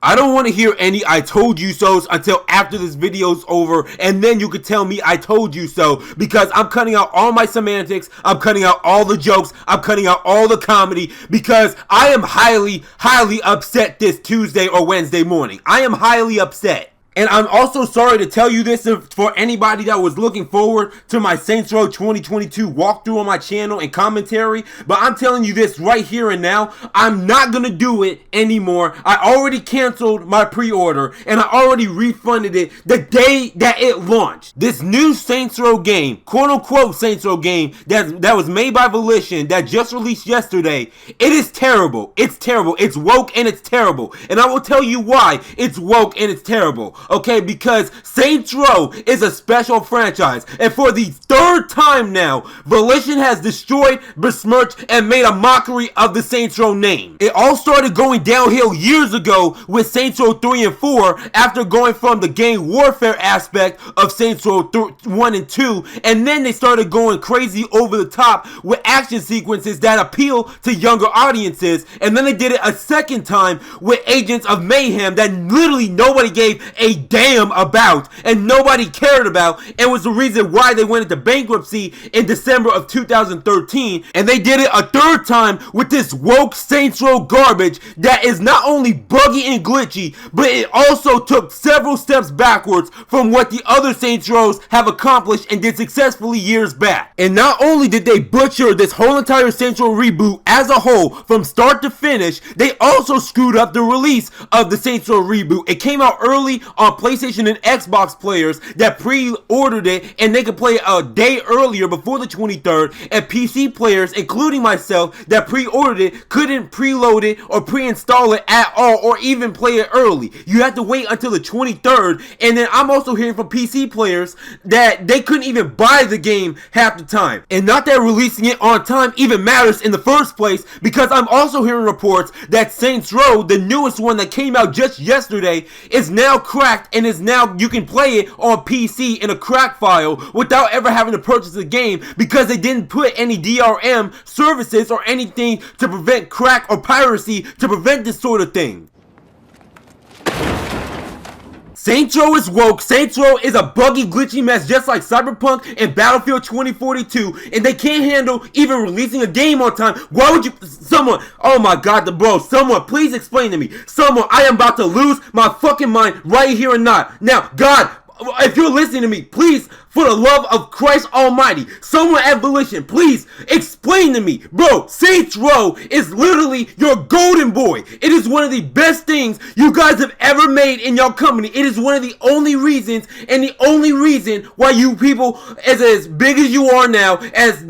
I don't want to hear any I told you so's until after this video's over, and then you could tell me I told you so, because I'm cutting out all my semantics, I'm cutting out all the jokes, I'm cutting out all the comedy, because I am highly upset this Tuesday or Wednesday morning. I am highly upset. And I'm also sorry to tell you this for anybody that was looking forward to my Saints Row 2022 walkthrough on my channel and commentary, but I'm telling you this right here and now, I'm not gonna do it anymore. I already canceled my pre-order, and I already refunded it the day that it launched. This new Saints Row game, quote-unquote Saints Row game, that was made by Volition, that just released yesterday, it is terrible. It's terrible. It's woke and it's terrible. And I will tell you why it's woke and it's terrible. Okay, because Saints Row is a special franchise, and for the third time now, Volition has destroyed, besmirched, and made a mockery of the Saints Row name. It all started going downhill years ago with Saints Row 3 and 4 after going from the gang warfare aspect of Saints Row 1 and 2, and then they started going crazy over the top with action sequences that appeal to younger audiences, and then they did it a second time with Agents of Mayhem that literally nobody gave a damn about and nobody cared about, and was the reason why they went into bankruptcy in December of 2013. And they did it a third time with this woke Saints Row garbage that is not only buggy and glitchy, but it also took several steps backwards from what the other Saints Rows have accomplished and did successfully years back. And not only did they butcher this whole entire Saints Row reboot as a whole from start to finish, they also screwed up the release of the Saints Row reboot. It came out early on PlayStation and Xbox players that pre-ordered it, and they could play it a day earlier before the 23rd, and PC players, including myself, that pre-ordered it couldn't preload it or pre-install it at all, or even play it early. You have to wait until the 23rd, and then I'm also hearing from PC players that they couldn't even buy the game half the time. And not that releasing it on time even matters in the first place, because I'm also hearing reports that Saints Row, the newest one that came out just yesterday, is now cracked, and is now, you can play it on PC in a crack file without ever having to purchase the game, because they didn't put any DRM services or anything to prevent crack or piracy to prevent this sort of thing. Saints Row is woke, Saints Row is a buggy, glitchy mess just like Cyberpunk and Battlefield 2042, and they can't handle even releasing a game on time. Why would you, someone, oh my god, someone, please explain to me. Someone, I am about to lose my fucking mind right here and now. God, if you're listening to me, please, for the love of Christ Almighty, someone at Volition, please explain to me. Bro, Saints Row is literally your golden boy. It is one of the best things you guys have ever made in your company. It is one of the only reasons, and the only reason why you people, as big as you are now, as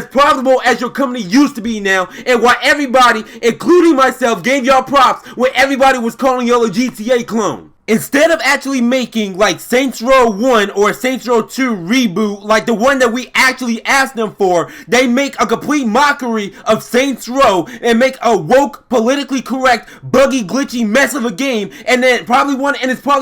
profitable as your company used to be now, and why everybody, including myself, gave y'all props when everybody was calling y'all a GTA clone. Instead of actually making like Saints Row 1 or Saints Row 2 reboot, like the one that we actually asked them for, they make a complete mockery of Saints Row and make a woke, politically correct, buggy, glitchy mess of a game, and then it's probably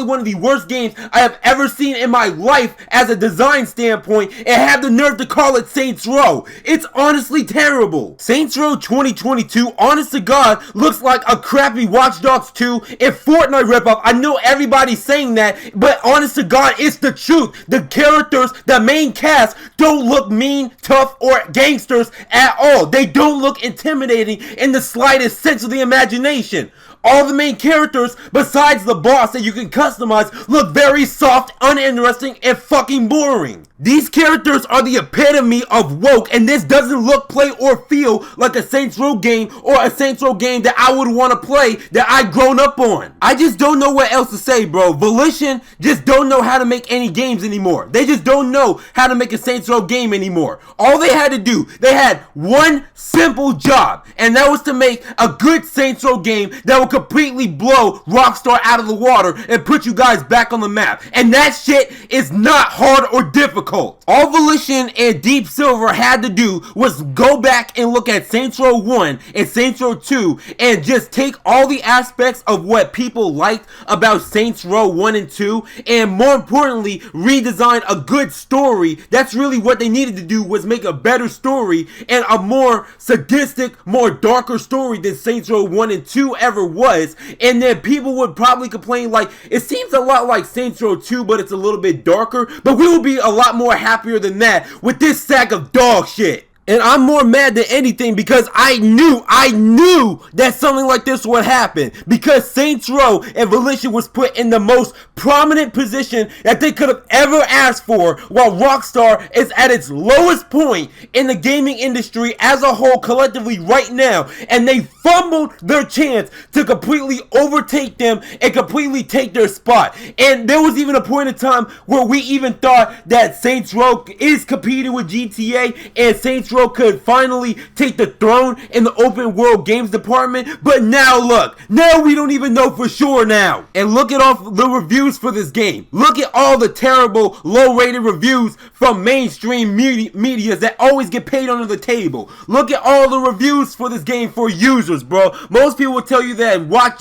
one of the worst games I have ever seen in my life as a design standpoint, and have the nerve to call it Saints Row. It's honestly terrible. Saints Row 2022, honest to God, looks like a crappy Watch Dogs 2 and Fortnite ripoff. I know everybody's saying that, but honest to God, it's the truth. The characters, the main cast, don't look mean, tough, or gangsters at all. They don't look intimidating in the slightest sense of the imagination. All the main characters, besides the boss that you can customize, look very soft, uninteresting, and fucking boring. These characters are the epitome of woke, and this doesn't look, play, or feel like a Saints Row game or a Saints Row game that I would want to play, that I've grown up on. I just don't know what else to say, bro. Volition just don't know how to make any games anymore. They just don't know how to make a Saints Row game anymore. All they had to do, they had one simple job, and that was to make a good Saints Row game that would completely blow Rockstar out of the water and put you guys back on the map. And that shit is not hard or difficult. All Volition and Deep Silver had to do was go back and look at Saints Row 1 and Saints Row 2 and just take all the aspects of what people liked about Saints Row 1 and 2, and more importantly, redesign a good story. That's really what they needed to do, was make a better story and a more sadistic, more darker story than Saints Row 1 and 2 ever was. was, and then people would probably complain like, it seems a lot like Saints Row 2, but it's a little bit darker, but we would be a lot more happier than that with this sack of dog shit. And I'm more mad than anything because I knew that something like this would happen. Because Saints Row and Volition was put in the most prominent position that they could have ever asked for, while Rockstar is at its lowest point in the gaming industry as a whole collectively right now. And they fumbled their chance to completely overtake them and completely take their spot. And there was even a point in time where we even thought that Saints Row is competing with GTA and Saints Row could finally take the throne in the open world games department. But now look, now we don't even know for sure now. And look at all the reviews for this game. Look at all the terrible low rated reviews from mainstream media that always get paid under the table. Look at all the reviews for this game for users, bro. Most people will tell you that Watch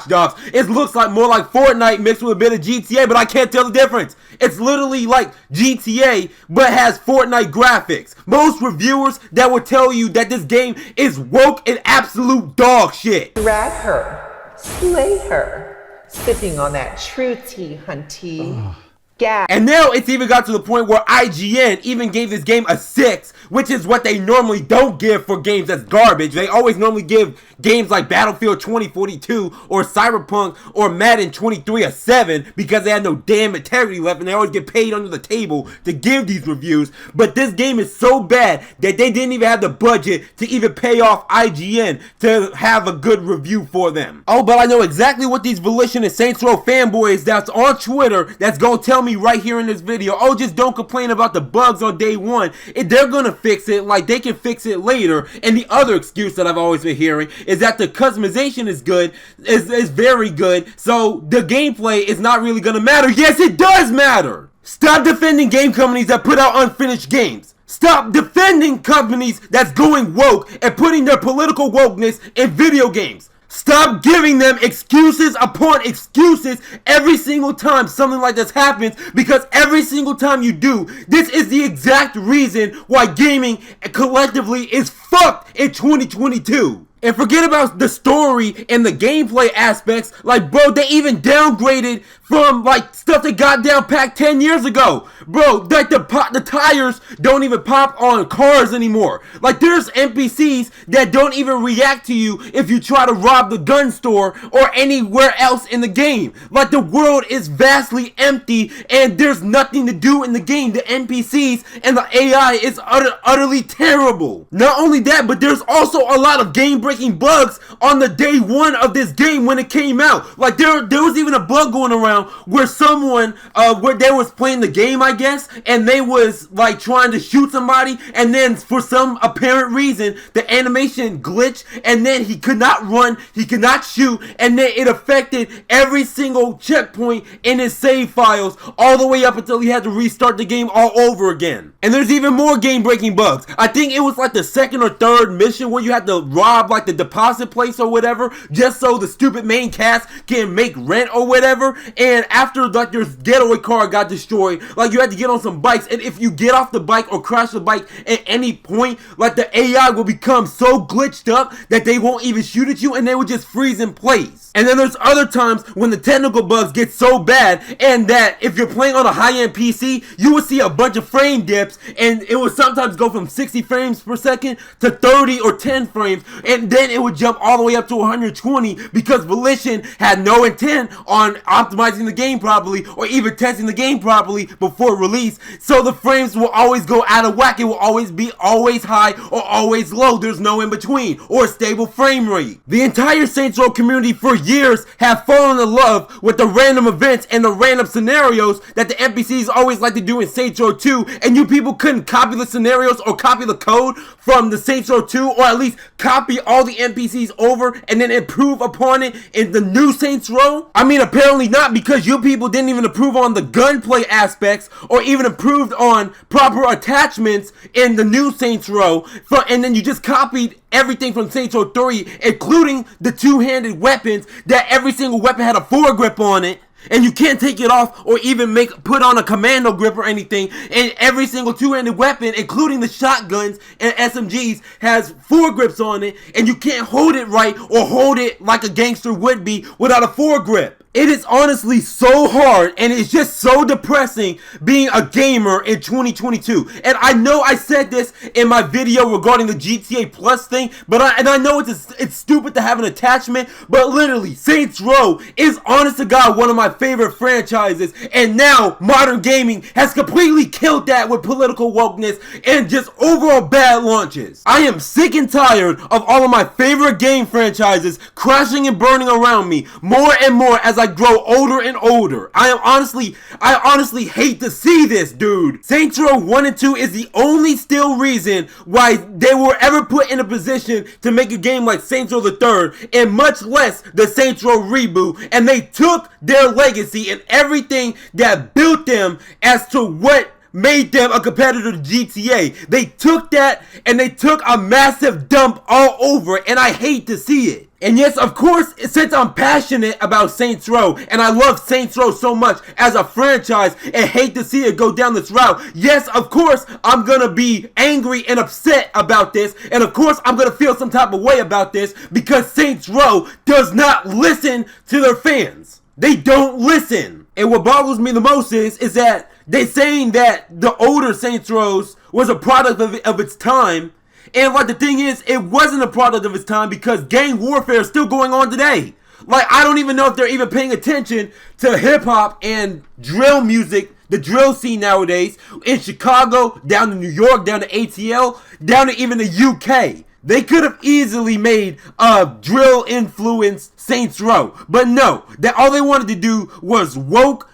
Dogs, it looks like more like Fortnite mixed with a bit of GTA, but I can't tell the difference. It's literally like GTA, but has Fortnite graphics. Most reviewers that will tell you that this game is woke and absolute dog shit. Drag her, slay her, sipping on that true tea, hunty. And now it's even got to the point where IGN even gave this game a 6, which is what they normally don't give for games that's garbage. They always normally give games like Battlefield 2042 or Cyberpunk or Madden 23 a 7 because they had no damn integrity left and they always get paid under the table to give these reviews. But this game is so bad that they didn't even have the budget to even pay off IGN to have a good review for them. Oh, but I know exactly what these Volition and Saints Row fanboys that's on Twitter that's gonna tell me right here in this video, oh, just don't complain about the bugs on day one. They're gonna fix it, like they can fix it later. And the other excuse that I've always been hearing is that the customization is good, is very good, so the gameplay is not really gonna matter. Yes, it does matter. Stop defending game companies that put out unfinished games. Stop defending companies that's going woke and putting their political wokeness in video games. Stop giving them excuses upon excuses every single time something like this happens, because every single time you do, this is the exact reason why gaming collectively is fucked in 2022. And forget about the story and the gameplay aspects. Like, bro, they even downgraded from, like, stuff that got down packed 10 years ago. Bro, like, the tires don't even pop on cars anymore. Like, there's NPCs that don't even react to you if you try to rob the gun store or anywhere else in the game. Like, the world is vastly empty and there's nothing to do in the game. The NPCs and the AI is utterly terrible. Not only that, but there's also a lot of game-breaking bugs on the day one of this game when it came out. Like, there was even a bug going around where someone where they was playing the game, I guess, and they was like trying to shoot somebody, and then for some apparent reason the animation glitched, and then he could not run, he could not shoot, and then it affected every single checkpoint in his save files all the way up until he had to restart the game all over again. And there's even more game-breaking bugs. I think it was like the second or third mission where you had to rob like the deposit place or whatever, just so the stupid main cast can make rent or whatever. And after like your getaway car got destroyed, like you had to get on some bikes, and if you get off the bike or crash the bike at any point, like the AI will become so glitched up that they won't even shoot at you and they will just freeze in place. And then there's other times when the technical bugs get so bad and that if you're playing on a high-end PC, you will see a bunch of frame dips, and it would sometimes go from 60 frames per second to 30 or 10 frames, and then it would jump all the way up to 120 because Volition had no intent on optimizing the game properly or even testing the game properly before release. So the frames will always go out of whack. It will always be always high or always low. There's no in between or a stable frame rate. The entire Saints Row community for years have fallen in love with the random events and the random scenarios that the NPCs always like to do in Saints Row 2, and you people couldn't copy the scenarios or copy the code from the Saints Row 2, or at least copy all the NPCs over and then improve upon it in the new Saints Row? I mean, apparently not, because you people didn't even improve on the gunplay aspects or even improved on proper attachments in the new Saints Row, and then you just copied everything from Saints Row 3, including the two-handed weapons, that every single weapon had a foregrip on it. And you can't take it off or even put on a commando grip or anything. And every single two-handed weapon, including the shotguns and SMGs, has foregrips on it. And you can't hold it right or hold it like a gangster would be without a foregrip. It is honestly so hard, and it's just so depressing being a gamer in 2022. And I know I said this in my video regarding the GTA Plus thing, but I know it's stupid to have an attachment, but literally, Saints Row is honest to God one of my favorite franchises, and now modern gaming has completely killed that with political wokeness and just overall bad launches. I am sick and tired of all of my favorite game franchises crashing and burning around me more and more as I grow older and older. I honestly hate to see this, dude. Saints Row 1 and 2 is the only still reason why they were ever put in a position to make a game like Saints Row the 3rd, and much less the Saints Row reboot, and they took their legacy and everything that built them as to what made them a competitor to GTA. They took that and they took a massive dump all over it, and I hate to see it. And yes, of course, since I'm passionate about Saints Row, and I love Saints Row so much as a franchise, and hate to see it go down this route, yes, of course, I'm gonna be angry and upset about this, and of course, I'm gonna feel some type of way about this, because Saints Row does not listen to their fans. They don't listen. And what boggles me the most is that they saying that the older Saints Rows was a product of its time. And like the thing is, it wasn't a product of its time because gang warfare is still going on today. Like, I don't even know if they're even paying attention to hip hop and drill music, the drill scene nowadays, in Chicago, down to New York, down to ATL, down to even the UK. They could have easily made a drill influenced Saints Row, but no, that all they wanted to do was woke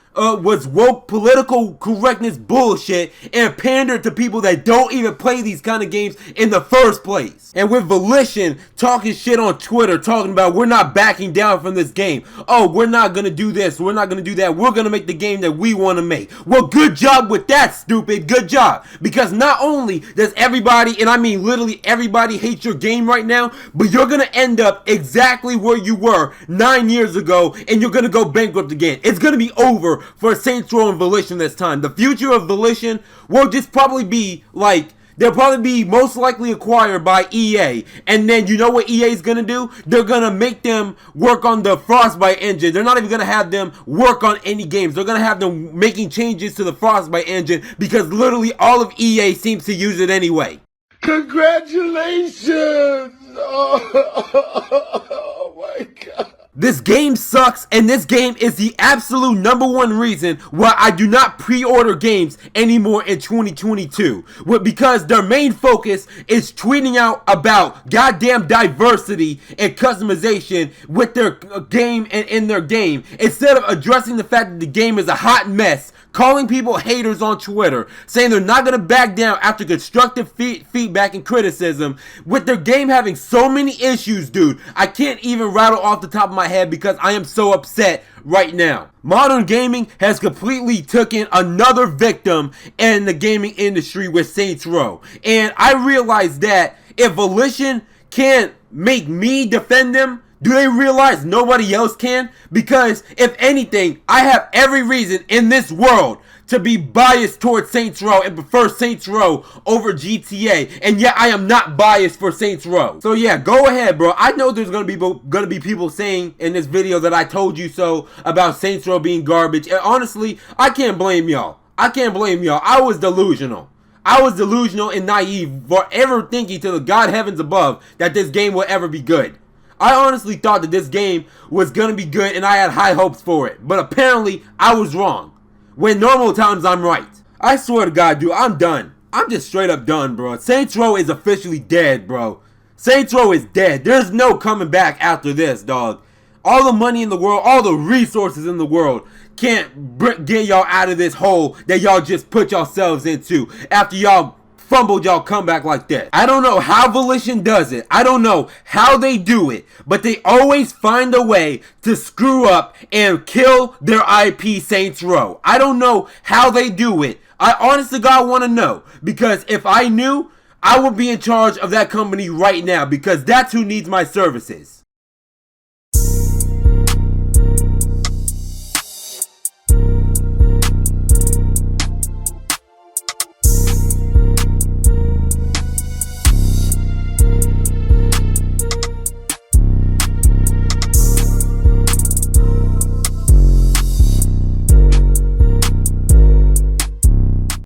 political correctness bullshit and pander to people that don't even play these kind of games in the first place. And with Volition talking shit on Twitter, talking about we're not backing down from this game. Oh, we're not gonna do this, we're not gonna do that, we're gonna make the game that we want to make. Well, good job with that, stupid, good job. Because not only does everybody, and I mean literally everybody, hate your game right now, but you're gonna end up exactly where you were 9 years ago, and you're gonna go bankrupt again. It's gonna be over for Saints Row and Volition this time. The future of Volition will just probably be like, they'll probably be most likely acquired by EA. And then you know what EA is going to do? They're going to make them work on the Frostbite engine. They're not even going to have them work on any games. They're going to have them making changes to the Frostbite engine because literally all of EA seems to use it anyway. Congratulations! Oh my God. This game sucks, and this game is the absolute #1 reason why I do not pre-order games anymore in 2022. Because their main focus is tweeting out about goddamn diversity and customization with their game and in their game, instead of addressing the fact that the game is a hot mess, calling people haters on Twitter, saying they're not going to back down after constructive feedback and criticism, with their game having so many issues, dude. I can't even rattle off the top of my head because I am so upset right now. Modern gaming has completely taken another victim in the gaming industry with Saints Row. And I realize that if Volition can't make me defend them, do they realize nobody else can? Because if anything, I have every reason in this world to be biased towards Saints Row and prefer Saints Row over GTA, and yet I am not biased for Saints Row. So yeah, go ahead, bro. I know there's gonna be people saying in this video that I told you so about Saints Row being garbage, and honestly, I can't blame y'all. I can't blame y'all. I was delusional. I was delusional and naive for ever thinking to the God heavens above that this game will ever be good. I honestly thought that this game was going to be good and I had high hopes for it. But apparently, I was wrong. When normal times, I'm right. I swear to God, dude, I'm done. I'm just straight up done, bro. Saints Row is officially dead, bro. Saints Row is dead. There's no coming back after this, dog. All the money in the world, all the resources in the world can't get y'all out of this hole that y'all just put yourselves into after y'all fumbled y'all comeback like that. I don't know how Volition does it. I don't know how they do it, but they always find a way to screw up and kill their IP Saints Row. I don't know how they do it. I honestly God want to know, because if I knew, I would be in charge of that company right now, because that's who needs my services.